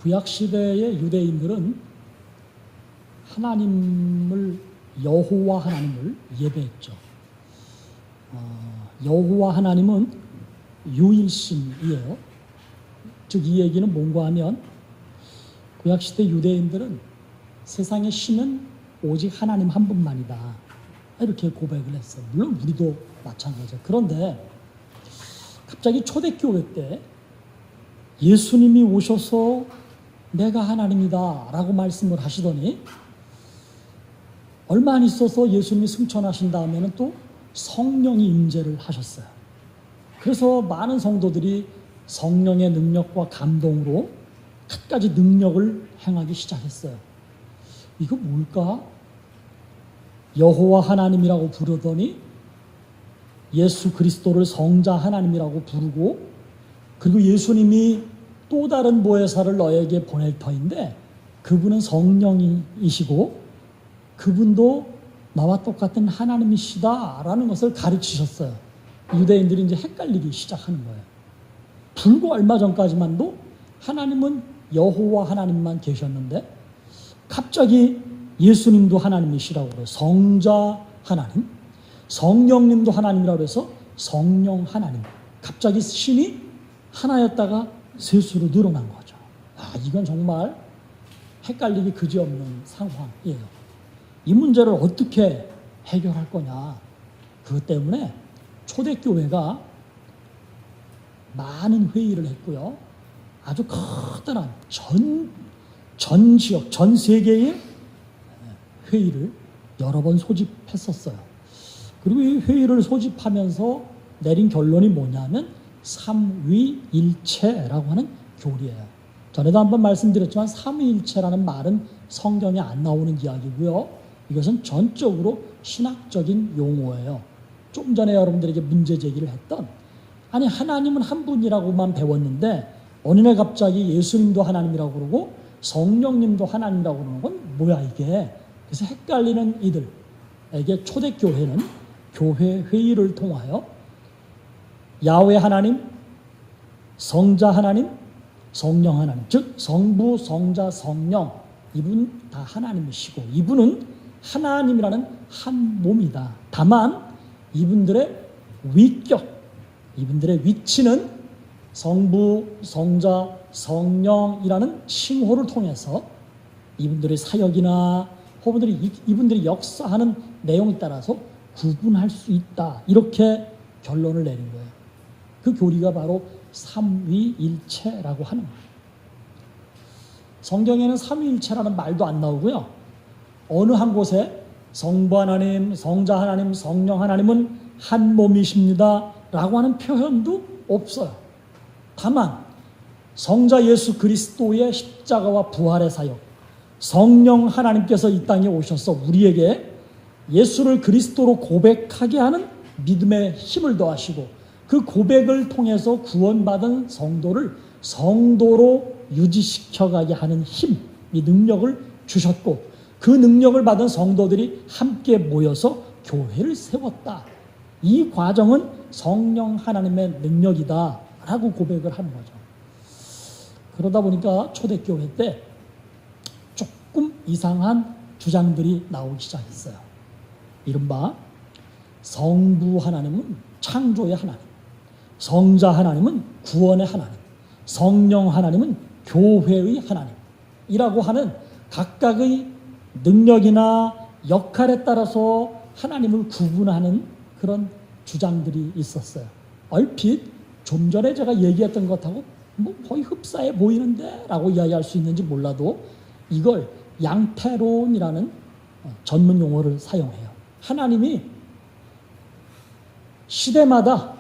구약시대의 유대인들은 하나님을, 여호와 하나님을 예배했죠. 여호와 하나님은 유일신이에요. 즉 이 얘기는 뭔가 하면 구약시대 유대인들은 세상의 신은 오직 하나님 한 분만이다, 이렇게 고백을 했어요. 물론 우리도 마찬가지죠. 그런데 갑자기 초대교회 때 예수님이 오셔서 내가 하나님이다 라고 말씀을 하시더니 얼마 안 있어서 예수님이 승천하신 다음에는 또 성령이 임재를 하셨어요. 그래서 많은 성도들이 성령의 능력과 감동으로 갖가지 능력을 행하기 시작했어요. 이거 뭘까? 여호와 하나님이라고 부르더니 예수 그리스도를 성자 하나님이라고 부르고, 그리고 예수님이 또 다른 보혜사를 너에게 보낼 터인데 그분은 성령이시고 그분도 나와 똑같은 하나님이시다라는 것을 가르치셨어요. 유대인들이 이제 헷갈리기 시작하는 거예요. 불과 얼마 전까지만도 하나님은 여호와 하나님만 계셨는데 갑자기 예수님도 하나님이시라고 그래요. 성자 하나님, 성령님도 하나님이라고 해서 성령 하나님. 갑자기 신이 하나였다가 셋으로 늘어난 거죠. 이건 정말 헷갈리기 그지없는 상황이에요. 이 문제를 어떻게 해결할 거냐. 그것 때문에 초대교회가 많은 회의를 했고요. 아주 커다란 전 지역, 전 세계의 회의를 여러 번 소집했었어요. 그리고 이 회의를 소집하면서 내린 결론이 뭐냐면 삼위일체라고 하는 교리예요. 전에도 한번 말씀드렸지만 삼위일체라는 말은 성경에 안 나오는 이야기고요. 이것은 전적으로 신학적인 용어예요. 좀 전에 여러분들에게 문제 제기를 했던, 아니 하나님은 한 분이라고만 배웠는데 어느 날 갑자기 예수님도 하나님이라고 그러고 성령님도 하나님이라고 그러는 건 뭐야 이게. 그래서 헷갈리는 이들에게 초대교회는 교회 회의를 통하여 야훼 하나님, 성자 하나님, 성령 하나님, 즉 성부, 성자, 성령, 이분 다 하나님이시고 이분은 하나님이라는 한 몸이다. 다만 이분들의 위격, 이분들의 위치는 성부, 성자, 성령이라는 칭호를 통해서 이분들의 사역이나 혹은 이분들이 역사하는 내용에 따라서 구분할 수 있다. 이렇게 결론을 내린 거예요. 그 교리가 바로 삼위일체라고 하는 거예요. 성경에는 삼위일체라는 말도 안 나오고요. 어느 한 곳에 성부 하나님, 성자 하나님, 성령 하나님은 한 몸이십니다 라고 하는 표현도 없어요. 다만 성자 예수 그리스도의 십자가와 부활의 사역, 성령 하나님께서 이 땅에 오셔서 우리에게 예수를 그리스도로 고백하게 하는 믿음의 힘을 더하시고 그 고백을 통해서 구원받은 성도를 성도로 유지시켜가게 하는 힘, 이 능력을 주셨고 그 능력을 받은 성도들이 함께 모여서 교회를 세웠다. 이 과정은 성령 하나님의 능력이다 라고 고백을 하는 거죠. 그러다 보니까 초대교회 때 조금 이상한 주장들이 나오기 시작했어요. 이른바 성부 하나님은 창조의 하나님, 성자 하나님은 구원의 하나님, 성령 하나님은 교회의 하나님이라고 하는 각각의 능력이나 역할에 따라서 하나님을 구분하는 그런 주장들이 있었어요. 얼핏 좀 전에 제가 얘기했던 것하고 거의 흡사해 보이는데 라고 이야기할 수 있는지 몰라도 이걸 양태론이라는 전문 용어를 사용해요. 하나님이 시대마다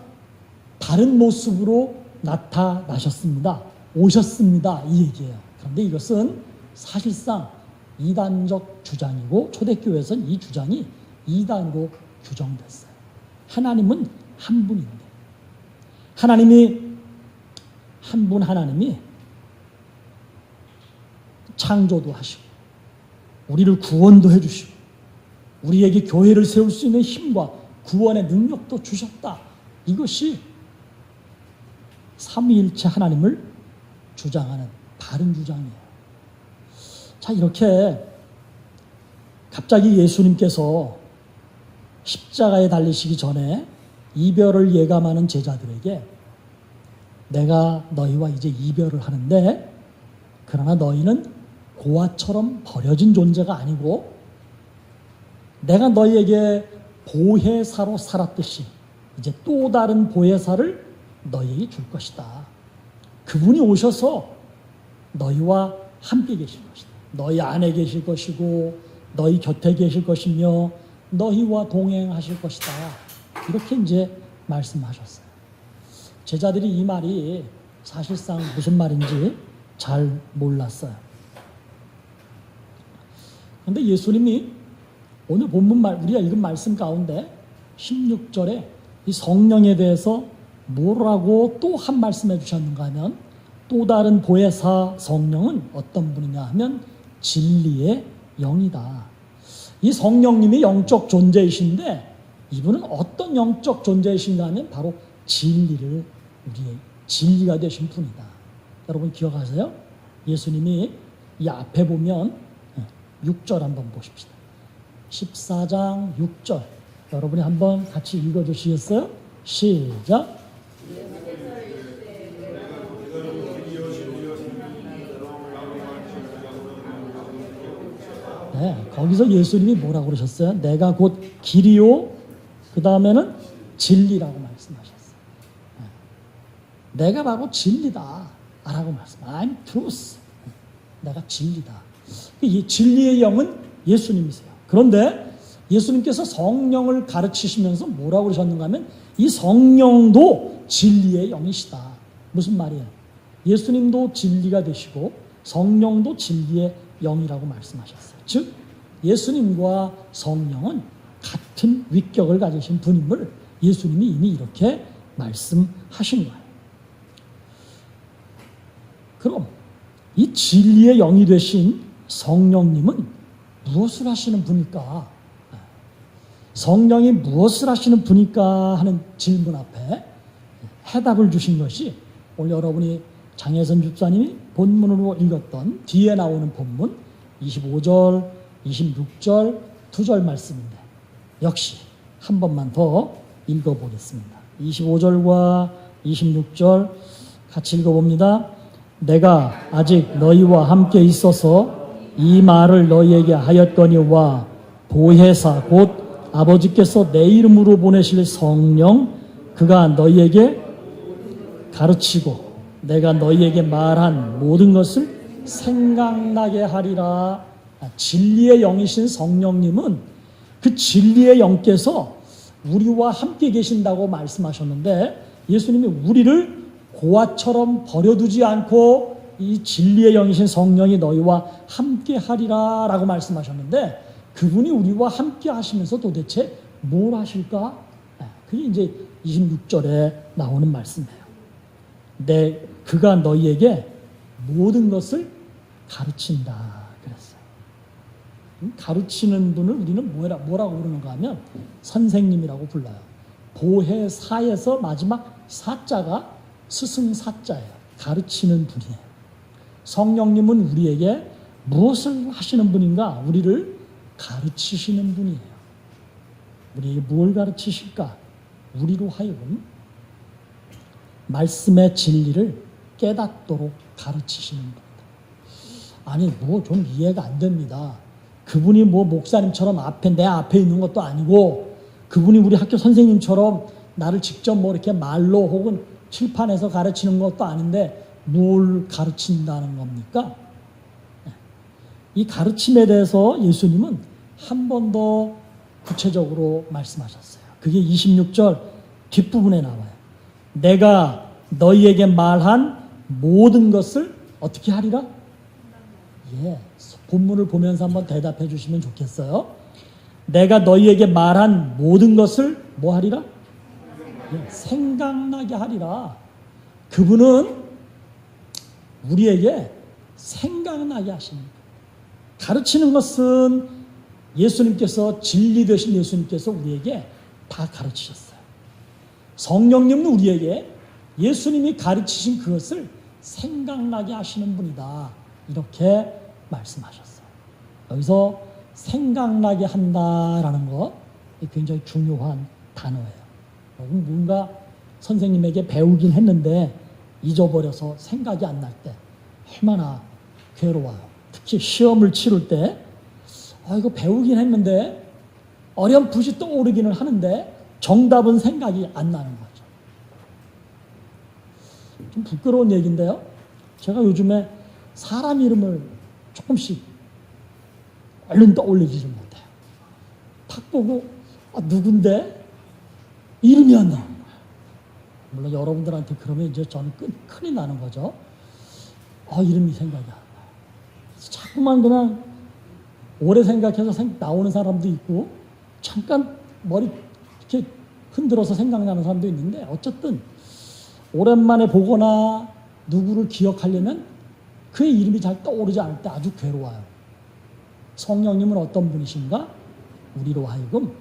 다른 모습으로 나타나셨습니다. 오셨습니다. 이 얘기예요. 그런데 이것은 사실상 이단적 주장이고 초대교회에서는 이 주장이 이단으로 규정됐어요. 하나님은 한 분인데 하나님이 한 분 하나님이 창조도 하시고 우리를 구원도 해주시고 우리에게 교회를 세울 수 있는 힘과 구원의 능력도 주셨다. 이것이 삼위일체 하나님을 주장하는 다른 주장이에요. 자, 이렇게 갑자기 예수님께서 십자가에 달리시기 전에 이별을 예감하는 제자들에게 내가 너희와 이제 이별을 하는데 그러나 너희는 고아처럼 버려진 존재가 아니고 내가 너희에게 보혜사로 살았듯이 이제 또 다른 보혜사를 너희에게 줄 것이다. 그분이 오셔서 너희와 함께 계실 것이다. 너희 안에 계실 것이고 너희 곁에 계실 것이며 너희와 동행하실 것이다. 이렇게 이제 말씀하셨어요. 제자들이 이 말이 사실상 무슨 말인지 잘 몰랐어요. 그런데 예수님이 오늘 본문 우리가 읽은 말씀 가운데 16절에 이 성령에 대해서 뭐라고 또 한 말씀해 주셨는가 하면 또 다른 보혜사 성령은 어떤 분이냐 하면 진리의 영이다. 이 성령님이 영적 존재이신데 이분은 어떤 영적 존재이신가 하면 바로 진리가 되신 분이다. 여러분 기억하세요? 예수님이 이 앞에 보면 6절 한번 보십시다. 14장 6절 여러분이 한번 같이 읽어주시겠어요? 시작. 네, 거기서 예수님이 뭐라고 그러셨어요? 내가 곧 길이요 그 다음에는 진리라고 말씀하셨어요. 네, 내가 바로 진리다 라고 말씀하셨어요. I'm truth. 내가 진리다. 이 진리의 영은 예수님이세요. 그런데 예수님께서 성령을 가르치시면서 뭐라고 그러셨는가 하면 이 성령도 진리의 영이시다. 무슨 말이에요? 예수님도 진리가 되시고 성령도 진리의 영이라고 말씀하셨어요. 즉 예수님과 성령은 같은 위격을 가지신 분임을 예수님이 이미 이렇게 말씀하신 거예요. 그럼 이 진리의 영이 되신 성령님은 무엇을 하시는 분일까? 성령이 무엇을 하시는 분일까 하는 질문 앞에 해답을 주신 것이 오늘 여러분이 장혜선 집사님이 본문으로 읽었던 뒤에 나오는 본문 25절, 26절, 2절 말씀인데 역시 한 번만 더 읽어보겠습니다. 25절과 26절 같이 읽어봅니다. 내가 아직 너희와 함께 있어서 이 말을 너희에게 하였거니와 보혜사 곧 아버지께서 내 이름으로 보내실 성령 그가 너희에게 가르치고 내가 너희에게 말한 모든 것을 생각나게 하리라. 진리의 영이신 성령님은 그 진리의 영께서 우리와 함께 계신다고 말씀하셨는데 예수님이 우리를 고아처럼 버려두지 않고 이 진리의 영이신 성령이 너희와 함께 하리라 라고 말씀하셨는데 그분이 우리와 함께 하시면서 도대체 뭘 하실까? 그게 이제 26절에 나오는 말씀이에요. 그가 너희에게 모든 것을 가르친다 그랬어요. 가르치는 분을 우리는 뭐라고 부르는가 하면 선생님이라고 불러요. 보혜사에서 마지막 사자가 스승사자예요. 가르치는 분이에요. 성령님은 우리에게 무엇을 하시는 분인가? 우리를 가르치시는 분이에요. 우리에게 뭘 가르치실까? 우리로 하여금 말씀의 진리를 깨닫도록 가르치시는 분이다. 아니 뭐 좀 이해가 안 됩니다. 그분이 뭐 목사님처럼 내 앞에 있는 것도 아니고 그분이 우리 학교 선생님처럼 나를 직접 뭐 이렇게 말로 혹은 칠판에서 가르치는 것도 아닌데 뭘 가르친다는 겁니까? 이 가르침에 대해서 예수님은 한 번 더 구체적으로 말씀하셨어요. 그게 26절 뒷부분에 나와요. 내가 너희에게 말한 모든 것을 어떻게 하리라? 예, 본문을 보면서 한번 대답해 주시면 좋겠어요. 내가 너희에게 말한 모든 것을 뭐 하리라? 예, 생각나게 하리라. 그분은 우리에게 생각나게 하십니다. 가르치는 것은 예수님께서 진리 되신 예수님께서 우리에게 다 가르치셨어요. 성령님은 우리에게 예수님이 가르치신 그것을 생각나게 하시는 분이다. 이렇게 말씀하셨어요. 여기서 생각나게 한다라는 거 굉장히 중요한 단어예요. 뭔가 선생님에게 배우긴 했는데 잊어버려서 생각이 안 날 때 얼마나 괴로워요. 특히 시험을 치를 때 이거 배우긴 했는데 어렴풋이 떠오르기는 하는데 정답은 생각이 안 나는 거죠. 좀 부끄러운 얘기인데요. 제가 요즘에 사람 이름을 조금씩 얼른 떠올리지를 못해요. 탁 보고 누군데 이름이 안 나오는 거예요. 물론 여러분들한테 그러면 이제 저는 큰일 나는 거죠. 이름이 생각이 안 나요. 자꾸만 그냥 오래 생각해서 나오는 사람도 있고 잠깐 머리 이렇게 흔들어서 생각나는 사람도 있는데 어쨌든 오랜만에 보거나 누구를 기억하려면 그의 이름이 잘 떠오르지 않을 때 아주 괴로워요. 성령님은 어떤 분이신가? 우리로 하여금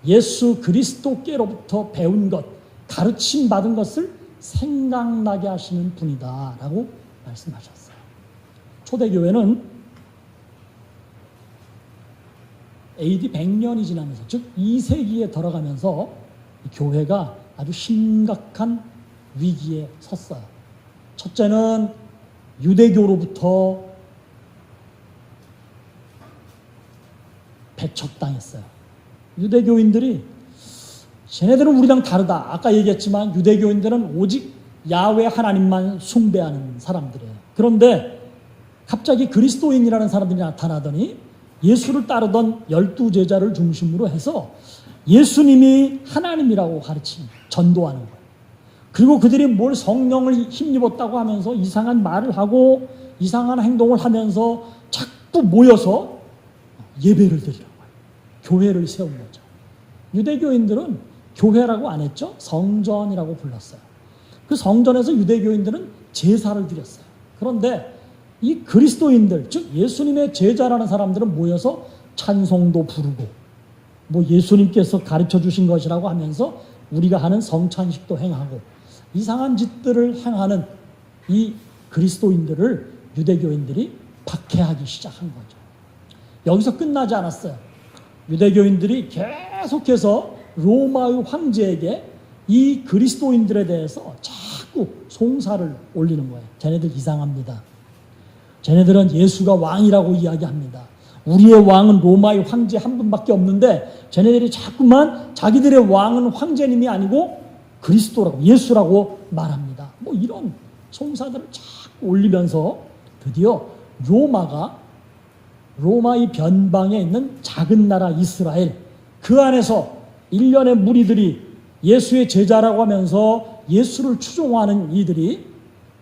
예수 그리스도께로부터 배운 것, 가르침 받은 것을 생각나게 하시는 분이다 라고 말씀하셨어요. 초대교회는 AD 100년이 지나면서, 즉 2세기에 들어가면서 교회가 아주 심각한 위기에 섰어요. 첫째는 유대교로부터 배척당했어요. 유대교인들이 쟤네들은 우리랑 다르다. 아까 얘기했지만 유대교인들은 오직 야훼 하나님만 숭배하는 사람들이에요. 그런데 갑자기 그리스도인이라는 사람들이 나타나더니 예수를 따르던 12제자를 중심으로 해서 예수님이 하나님이라고 가르치는, 전도하는 거예요. 그리고 그들이 뭘 성령을 힘입었다고 하면서 이상한 말을 하고 이상한 행동을 하면서 자꾸 모여서 예배를 드리라고 해요. 교회를 세운 거죠. 유대교인들은 교회라고 안 했죠. 성전이라고 불렀어요. 그 성전에서 유대교인들은 제사를 드렸어요. 그런데 이 그리스도인들, 즉 예수님의 제자라는 사람들은 모여서 찬송도 부르고 뭐 예수님께서 가르쳐 주신 것이라고 하면서 우리가 하는 성찬식도 행하고 이상한 짓들을 행하는 이 그리스도인들을 유대교인들이 박해하기 시작한 거죠. 여기서 끝나지 않았어요. 유대교인들이 계속해서 로마의 황제에게 이 그리스도인들에 대해서 자꾸 송사를 올리는 거예요. 쟤네들 이상합니다. 쟤네들은 예수가 왕이라고 이야기합니다. 우리의 왕은 로마의 황제 한 분밖에 없는데 쟤네들이 자꾸만 자기들의 왕은 황제님이 아니고 그리스도라고, 예수라고 말합니다. 뭐 이런 송사들을 자꾸 올리면서 드디어 로마의 변방에 있는 작은 나라 이스라엘, 그 안에서 일련의 무리들이 예수의 제자라고 하면서 예수를 추종하는 이들이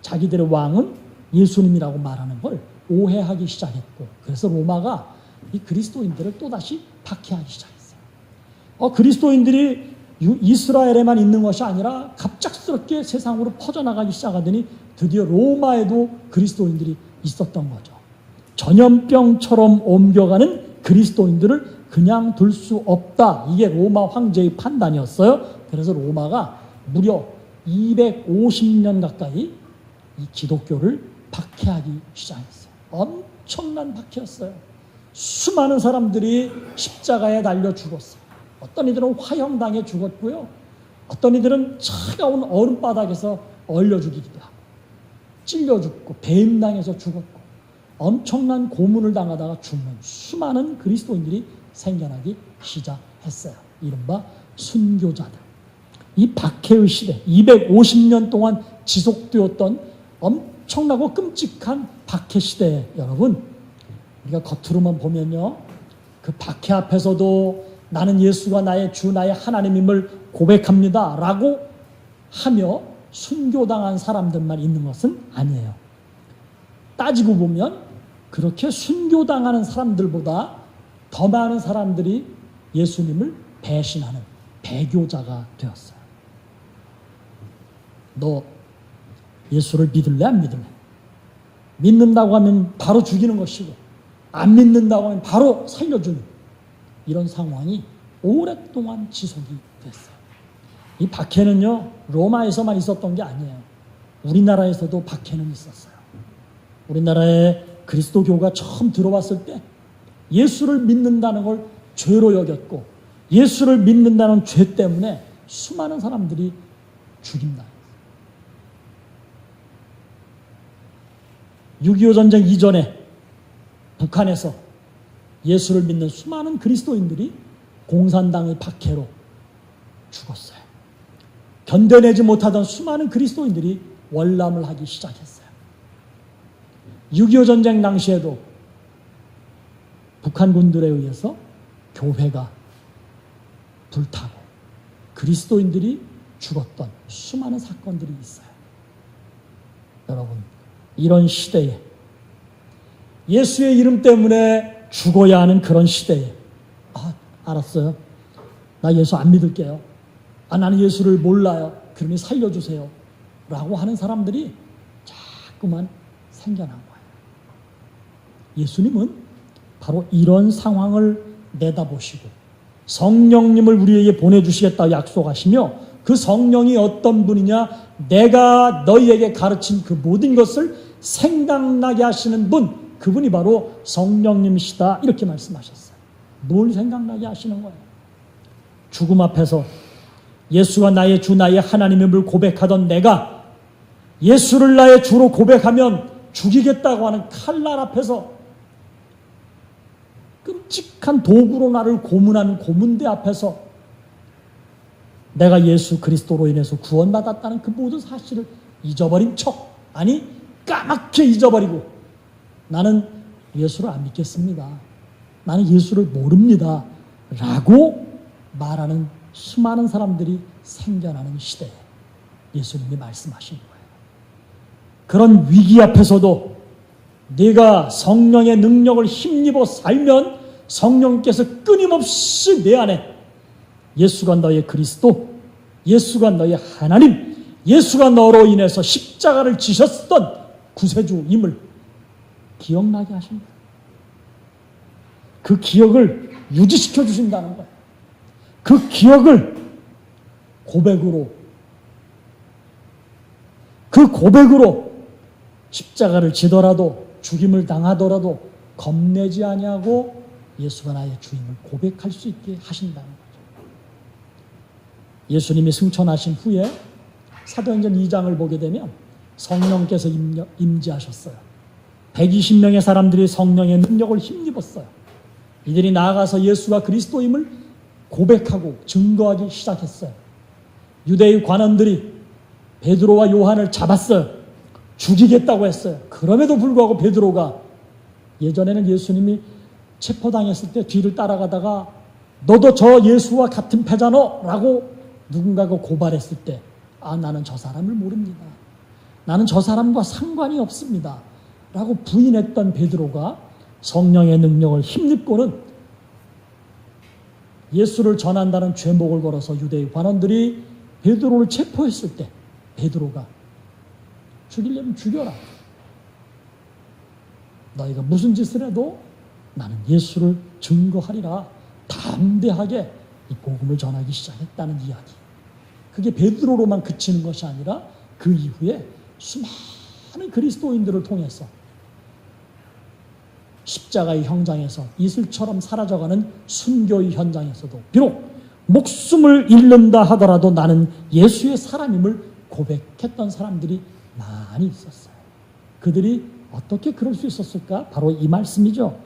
자기들의 왕은 예수님이라고 말하는 걸 오해하기 시작했고, 그래서 로마가 이 그리스도인들을 또다시 박해하기 시작했어요. 그리스도인들이 이스라엘에만 있는 것이 아니라 갑작스럽게 세상으로 퍼져나가기 시작하더니 드디어 로마에도 그리스도인들이 있었던 거죠. 전염병처럼 옮겨가는 그리스도인들을 그냥 둘 수 없다. 이게 로마 황제의 판단이었어요. 그래서 로마가 무려 250년 가까이 이 기독교를 박해하기 시작했어요. 엄청난 박해였어요. 수많은 사람들이 십자가에 달려 죽었어요. 어떤 이들은 화형당해 죽었고요. 어떤 이들은 차가운 얼음바닥에서 얼려 죽이기도 하고 찔려 죽고 배임당해서 죽었고 엄청난 고문을 당하다가 죽는 수많은 그리스도인들이 생겨나기 시작했어요. 이른바 순교자들. 이 박해의 시대, 250년 동안 지속되었던 엄청나고 끔찍한 박해 시대에 여러분, 우리가 겉으로만 보면요, 그 박해 앞에서도 나는 예수가 나의 주, 나의 하나님임을 고백합니다 라고 하며 순교당한 사람들만 있는 것은 아니에요. 따지고 보면 그렇게 순교당하는 사람들보다 더 많은 사람들이 예수님을 배신하는 배교자가 되었어요. 너 예수를 믿을래 안 믿을래? 믿는다고 하면 바로 죽이는 것이고 안 믿는다고 하면 바로 살려주는 이런 상황이 오랫동안 지속이 됐어요. 이 박해는요, 로마에서만 있었던 게 아니에요. 우리나라에서도 박해는 있었어요. 우리나라에 그리스도교가 처음 들어왔을 때 예수를 믿는다는 걸 죄로 여겼고 예수를 믿는다는 죄 때문에 수많은 사람들이 죽임당했어요. 6.25 전쟁 이전에 북한에서 예수를 믿는 수많은 그리스도인들이 공산당의 박해로 죽었어요. 견뎌내지 못하던 수많은 그리스도인들이 월남을 하기 시작했어요. 6.25 전쟁 당시에도 북한군들에 의해서 교회가 불타고 그리스도인들이 죽었던 수많은 사건들이 있어요. 여러분, 이런 시대에 예수의 이름 때문에 죽어야 하는 그런 시대에 알았어요. 나 예수 안 믿을게요. 나는 예수를 몰라요. 그러니 살려주세요. 라고 하는 사람들이 자꾸만 생겨난 거예요. 예수님은 바로 이런 상황을 내다보시고 성령님을 우리에게 보내주시겠다 약속하시며 그 성령이 어떤 분이냐? 내가 너희에게 가르친 그 모든 것을 생각나게 하시는 분, 그분이 바로 성령님이시다 이렇게 말씀하셨어요. 뭘 생각나게 하시는 거예요? 죽음 앞에서 예수가 나의 주 나의 하나님임을 고백하던 내가 예수를 나의 주로 고백하면 죽이겠다고 하는 칼날 앞에서 끔찍한 도구로 나를 고문하는 고문대 앞에서 내가 예수 그리스도로 인해서 구원받았다는 그 모든 사실을 잊어버린 척, 아니 까맣게 잊어버리고 나는 예수를 안 믿겠습니다. 나는 예수를 모릅니다. 라고 말하는 수많은 사람들이 생겨나는 시대에 예수님이 말씀하신 거예요. 그런 위기 앞에서도 네가 성령의 능력을 힘입어 살면 성령께서 끊임없이 내 안에 예수가 너의 그리스도, 예수가 너의 하나님, 예수가 너로 인해서 십자가를 지셨던 구세주임을 기억나게 하신다. 그 기억을 유지시켜 주신다는 거예요. 그 기억을 고백으로 십자가를 지더라도 죽임을 당하더라도 겁내지 아니하고 예수가 나의 주임을 고백할 수 있게 하신다는 거죠. 예수님이 승천하신 후에 사도행전 2장을 보게 되면 성령께서 임재하셨어요. 120명의 사람들이 성령의 능력을 힘입었어요. 이들이 나아가서 예수가 그리스도임을 고백하고 증거하기 시작했어요. 유대의 관원들이 베드로와 요한을 잡았어요. 죽이겠다고 했어요. 그럼에도 불구하고 베드로가 예전에는 예수님이 체포당했을 때 뒤를 따라가다가 너도 저 예수와 같은 패자너? 라고 누군가가 고발했을 때 나는 저 사람을 모릅니다. 나는 저 사람과 상관이 없습니다. 라고 부인했던 베드로가 성령의 능력을 힘입고는 예수를 전한다는 죄목을 걸어서 유대의 관원들이 베드로를 체포했을 때 베드로가 죽이려면 죽여라. 너희가 무슨 짓을 해도 나는 예수를 증거하리라. 담대하게 이 복음을 전하기 시작했다는 이야기. 그게 베드로로만 그치는 것이 아니라 그 이후에 수많은 그리스도인들을 통해서 십자가의 현장에서 이슬처럼 사라져가는 순교의 현장에서도 비록 목숨을 잃는다 하더라도 나는 예수의 사람임을 고백했던 사람들이 많이 있었어요. 그들이 어떻게 그럴 수 있었을까? 바로 이 말씀이죠.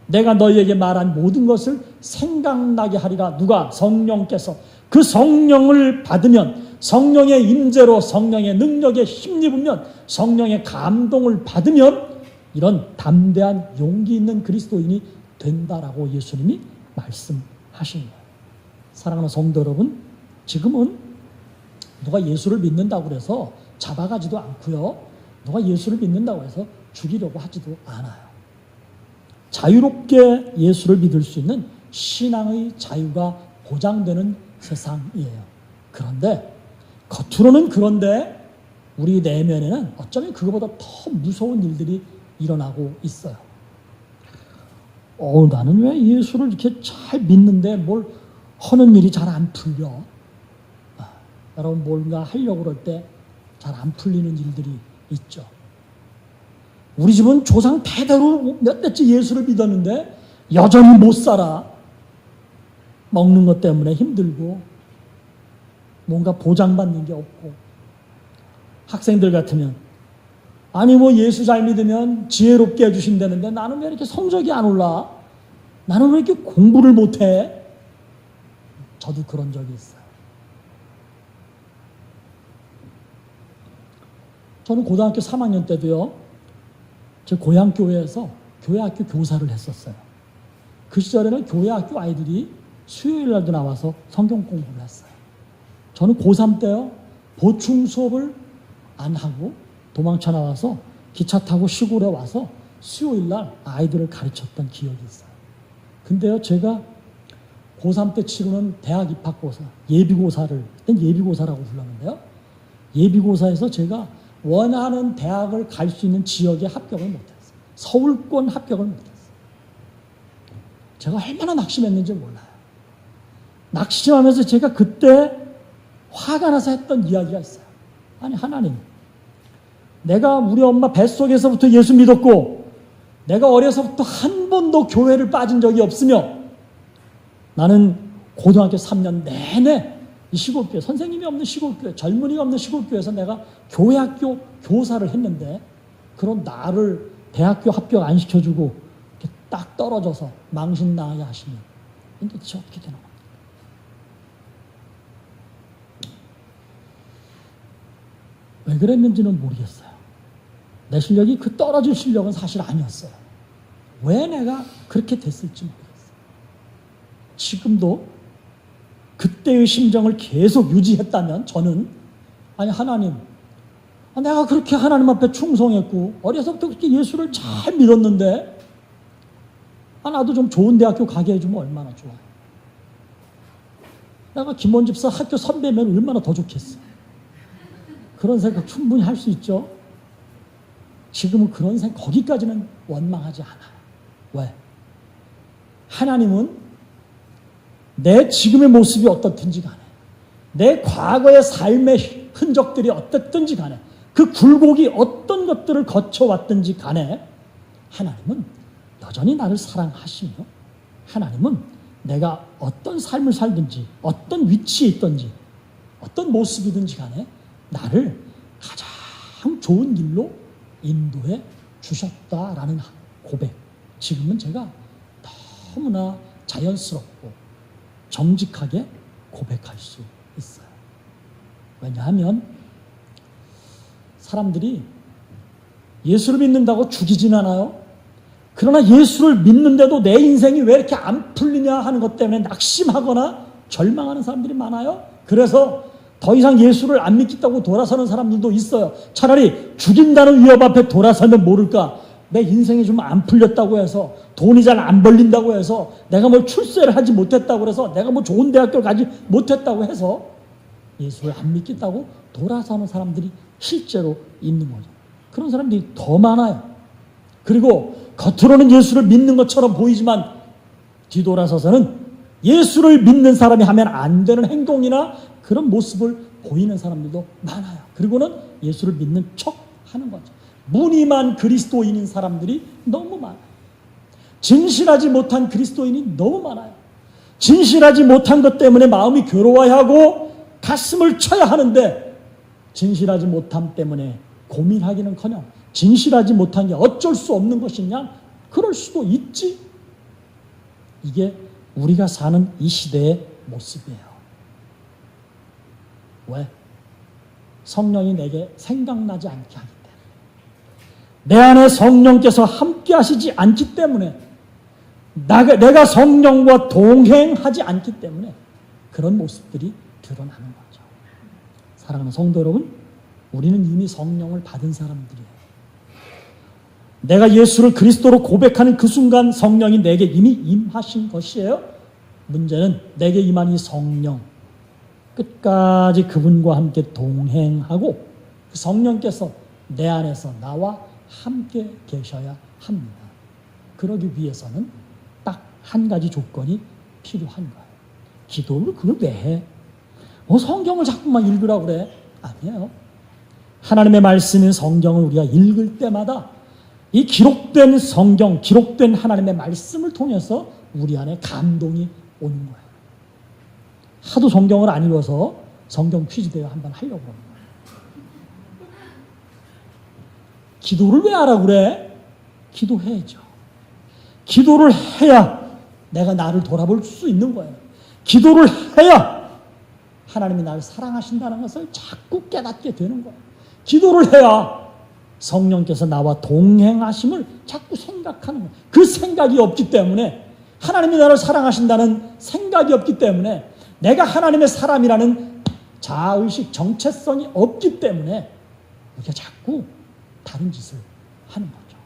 내가 너희에게 말한 모든 것을 생각나게 하리라. 누가? 성령께서. 그 성령을 받으면, 성령의 임재로 성령의 능력에 힘입으면, 성령의 감동을 받으면 이런 담대한 용기 있는 그리스도인이 된다라고 예수님이 말씀하신 거예요. 사랑하는 성도 여러분, 지금은 누가 예수를 믿는다고 해서 잡아가지도 않고요. 누가 예수를 믿는다고 해서 죽이려고 하지도 않아요. 자유롭게 예수를 믿을 수 있는 신앙의 자유가 보장되는 세상이에요. 그런데 겉으로는 그런데 우리 내면에는 어쩌면 그거보다 더 무서운 일들이 일어나고 있어요. 나는 왜 예수를 이렇게 잘 믿는데 뭘 하는 일이 잘 안 풀려? 여러분 뭔가 하려고 그럴 때 잘 안 풀리는 일들이 있죠. 우리 집은 조상 대대로 몇 대째 예수를 믿었는데 여전히 못 살아. 먹는 것 때문에 힘들고 뭔가 보장받는 게 없고. 학생들 같으면 아니 뭐 예수 잘 믿으면 지혜롭게 해주신다는데 나는 왜 이렇게 성적이 안 올라? 나는 왜 이렇게 공부를 못해? 저도 그런 적이 있어요. 저는 고등학교 3학년 때도요, 제 고향 교회에서 교회학교 교사를 했었어요. 그 시절에는 교회학교 아이들이 수요일 날도 나와서 성경 공부를 했어요. 저는 고3 때요, 보충 수업을 안 하고 도망쳐 나와서 기차 타고 시골에 와서 수요일 날 아이들을 가르쳤던 기억이 있어요. 근데요, 제가 고3 때 치르는 대학 입학고사, 예비고사를, 그땐 예비고사라고 불렀는데요. 예비고사에서 제가 원하는 대학을 갈 수 있는 지역에 합격을 못했어요. 서울권 합격을 못했어요. 제가 얼마나 낙심했는지 몰라요. 낙심하면서 제가 그때 화가 나서 했던 이야기가 있어요. 아니 하나님, 내가 우리 엄마 뱃속에서부터 예수 믿었고 내가 어려서부터 한 번도 교회를 빠진 적이 없으며 나는 고등학교 3년 내내 이 시골교회, 선생님이 없는 시골교회, 젊은이가 없는 시골교회에서 내가 교회학교 교사를 했는데 그런 나를 대학교 합격 안 시켜주고 이렇게 딱 떨어져서 망신나게 하시면 이게 도대체 어떻게 되는 겁니까? 왜 그랬는지는 모르겠어요. 내 실력이 그 떨어질 실력은 사실 아니었어요. 왜 내가 그렇게 됐을지 모르겠어요. 지금도 그때의 심정을 계속 유지했다면 저는 아니 하나님, 내가 그렇게 하나님 앞에 충성했고 어려서부터 그렇게 예수를 잘 믿었는데 나도 좀 좋은 대학교 가게 해주면 얼마나 좋아요. 내가 김원 집사 학교 선배면 얼마나 더 좋겠어. 그런 생각 충분히 할 수 있죠. 지금은 그런 생각, 거기까지는 원망하지 않아요. 왜? 하나님은 내 지금의 모습이 어떻든지 간에, 내 과거의 삶의 흔적들이 어떻든지 간에, 그 굴곡이 어떤 것들을 거쳐왔든지 간에 하나님은 여전히 나를 사랑하시며 하나님은 내가 어떤 삶을 살든지 어떤 위치에 있든지 어떤 모습이든지 간에 나를 가장 좋은 길로 인도해 주셨다라는 고백, 지금은 제가 너무나 자연스럽고 정직하게 고백할 수 있어요. 왜냐하면 사람들이 예수를 믿는다고 죽이진 않아요. 그러나 예수를 믿는데도 내 인생이 왜 이렇게 안 풀리냐 하는 것 때문에 낙심하거나 절망하는 사람들이 많아요. 그래서 더 이상 예수를 안 믿겠다고 돌아서는 사람들도 있어요. 차라리 죽인다는 위협 앞에 돌아서면 모를까, 내 인생이 좀 안 풀렸다고 해서, 돈이 잘 안 벌린다고 해서, 내가 뭐 출세를 하지 못했다고 해서, 내가 뭐 좋은 대학교를 가지 못했다고 해서 예수를 안 믿겠다고 돌아서는 사람들이 실제로 있는 거죠. 그런 사람들이 더 많아요. 그리고 겉으로는 예수를 믿는 것처럼 보이지만 뒤돌아서서는 예수를 믿는 사람이 하면 안 되는 행동이나 그런 모습을 보이는 사람들도 많아요. 그리고는 예수를 믿는 척 하는 거죠. 무늬만 그리스도인인 사람들이 너무 많아요. 진실하지 못한 그리스도인이 너무 많아요. 진실하지 못한 것 때문에 마음이 괴로워하고 가슴을 쳐야 하는데 진실하지 못함 때문에 고민하기는커녕 진실하지 못한 게 어쩔 수 없는 것이냐? 그럴 수도 있지. 이게 우리가 사는 이 시대의 모습이에요. 왜? 성령이 내게 생각나지 않게 하기 때문에, 내 안에 성령께서 함께 하시지 않기 때문에, 내가 성령과 동행하지 않기 때문에 그런 모습들이 드러나는 거죠. 사랑하는 성도 여러분, 우리는 이미 성령을 받은 사람들이에요. 내가 예수를 그리스도로 고백하는 그 순간 성령이 내게 이미 임하신 것이에요. 문제는 내게 임한 이 성령, 끝까지 그분과 함께 동행하고 그 성령께서 내 안에서 나와 함께 계셔야 합니다. 그러기 위해서는 딱 한 가지 조건이 필요한 거예요. 기도를 그걸 왜 해? 성경을 자꾸만 읽으라고 그래? 아니에요. 하나님의 말씀인 성경을 우리가 읽을 때마다 이 기록된 성경, 기록된 하나님의 말씀을 통해서 우리 안에 감동이 오는 거예요. 하도 성경을 안 읽어서 성경 퀴즈 대회 한번 하려고 하는 거예요. 기도를 왜 하라고 그래? 기도해야죠. 기도를 해야 내가 나를 돌아볼 수 있는 거예요. 기도를 해야 하나님이 나를 사랑하신다는 것을 자꾸 깨닫게 되는 거예요. 기도를 해야 성령께서 나와 동행하심을 자꾸 생각하는 거예요. 그 생각이 없기 때문에, 하나님이 나를 사랑하신다는 생각이 없기 때문에, 내가 하나님의 사람이라는 자아의식, 정체성이 없기 때문에 우리가 자꾸 다른 짓을 하는 거죠.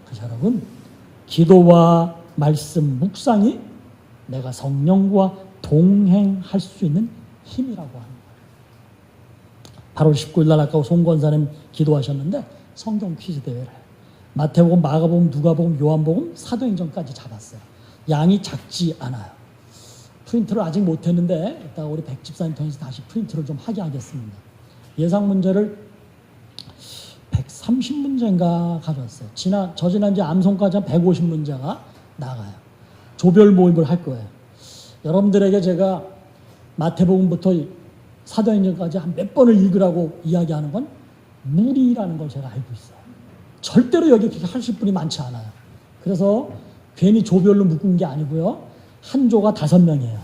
그래서 여러분, 기도와 말씀, 묵상이 내가 성령과 동행할 수 있는 힘이라고 하는 거예요. 8월 19일 날 아까 송 권사님 기도하셨는데 성경 퀴즈 대회를 마태복음, 마가복음, 누가복음, 요한복음, 사도행전까지 잡았어요. 양이 작지 않아요. 프린트를 아직 못했는데 이따가 우리 백 집사님 통해서 다시 프린트를 좀 하게 하겠습니다. 예상 문제를 130문제인가 가져왔어요. 저지난주 암송까지 한 150문제가 나가요. 조별 모임을 할 거예요. 여러분들에게 제가 마태복음부터 사도행전까지 한 몇 번을 읽으라고 이야기하는 건 무리라는 걸 제가 알고 있어요. 절대로 여기 그렇게 하실 분이 많지 않아요. 그래서 괜히 조별로 묶은 게 아니고요. 한 조가 5명이에요.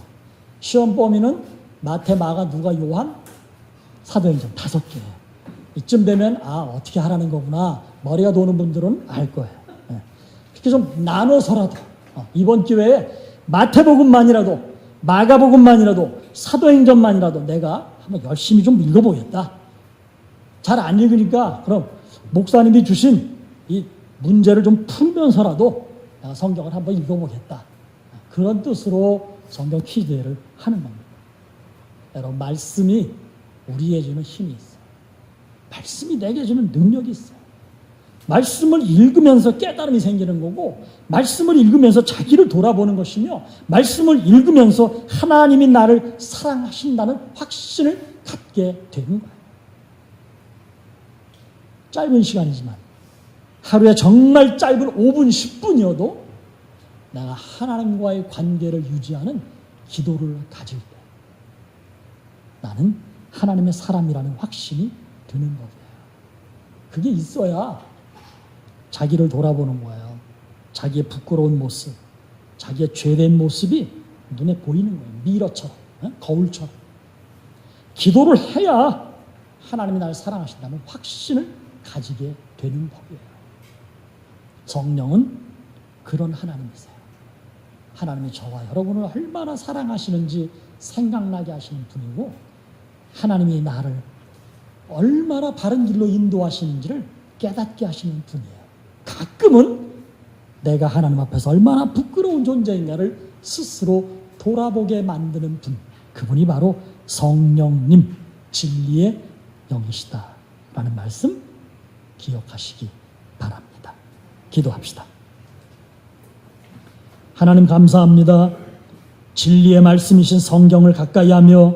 시험 범위는 마태, 마가, 누가, 요한, 사도행전 5개예요. 이쯤 되면 어떻게 하라는 거구나. 머리가 도는 분들은 알 거예요. 그렇게 좀 나눠서라도 이번 기회에 마태복음만이라도, 마가복음만이라도, 사도행전만이라도 내가 한번 열심히 좀 읽어보겠다. 잘 안 읽으니까 그럼 목사님이 주신 이 문제를 좀 풀면서라도 내가 성경을 한번 읽어보겠다. 그런 뜻으로 성경 퀴즈를 하는 겁니다. 여러분, 말씀이 우리에게 주는 힘이 있어요. 말씀이 내게 주는 능력이 있어요. 말씀을 읽으면서 깨달음이 생기는 거고, 말씀을 읽으면서 자기를 돌아보는 것이며, 말씀을 읽으면서 하나님이 나를 사랑하신다는 확신을 갖게 되는 거예요. 짧은 시간이지만 하루에 정말 짧은 5분, 10분이어도 내가 하나님과의 관계를 유지하는 기도를 가질 때 나는 하나님의 사람이라는 확신이 드는 거예요. 그게 있어야 자기를 돌아보는 거예요. 자기의 부끄러운 모습, 자기의 죄된 모습이 눈에 보이는 거예요. 미러처럼, 거울처럼. 기도를 해야 하나님이 나를 사랑하신다는 확신을 가지게 되는 법이에요. 성령은 그런 하나님이세요. 하나님이 저와 여러분을 얼마나 사랑하시는지 생각나게 하시는 분이고, 하나님이 나를 얼마나 바른 길로 인도하시는지를 깨닫게 하시는 분이에요. 가끔은 내가 하나님 앞에서 얼마나 부끄러운 존재인가를 스스로 돌아보게 만드는 분, 그분이 바로 성령님, 진리의 영이시다라는 말씀 기억하시기 바랍니다. 기도합시다. 하나님 감사합니다. 진리의 말씀이신 성경을 가까이 하며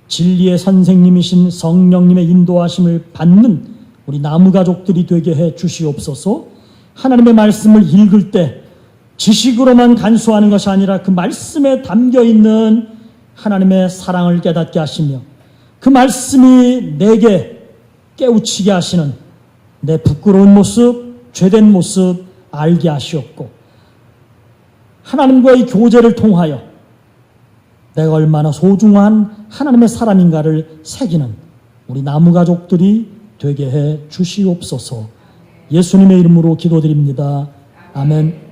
진리의 선생님이신 성령님의 인도하심을 받는 우리 나무가족들이 되게 해 주시옵소서. 하나님의 말씀을 읽을 때 지식으로만 간수하는 것이 아니라 그 말씀에 담겨있는 하나님의 사랑을 깨닫게 하시며, 그 말씀이 내게 깨우치게 하시는 내 부끄러운 모습, 죄된 모습 알게 하시옵고, 하나님과의 교제를 통하여 내가 얼마나 소중한 하나님의 사람인가를 새기는 우리 나무가족들이 되게 해 주시옵소서. 예수님의 이름으로 기도드립니다. 아멘.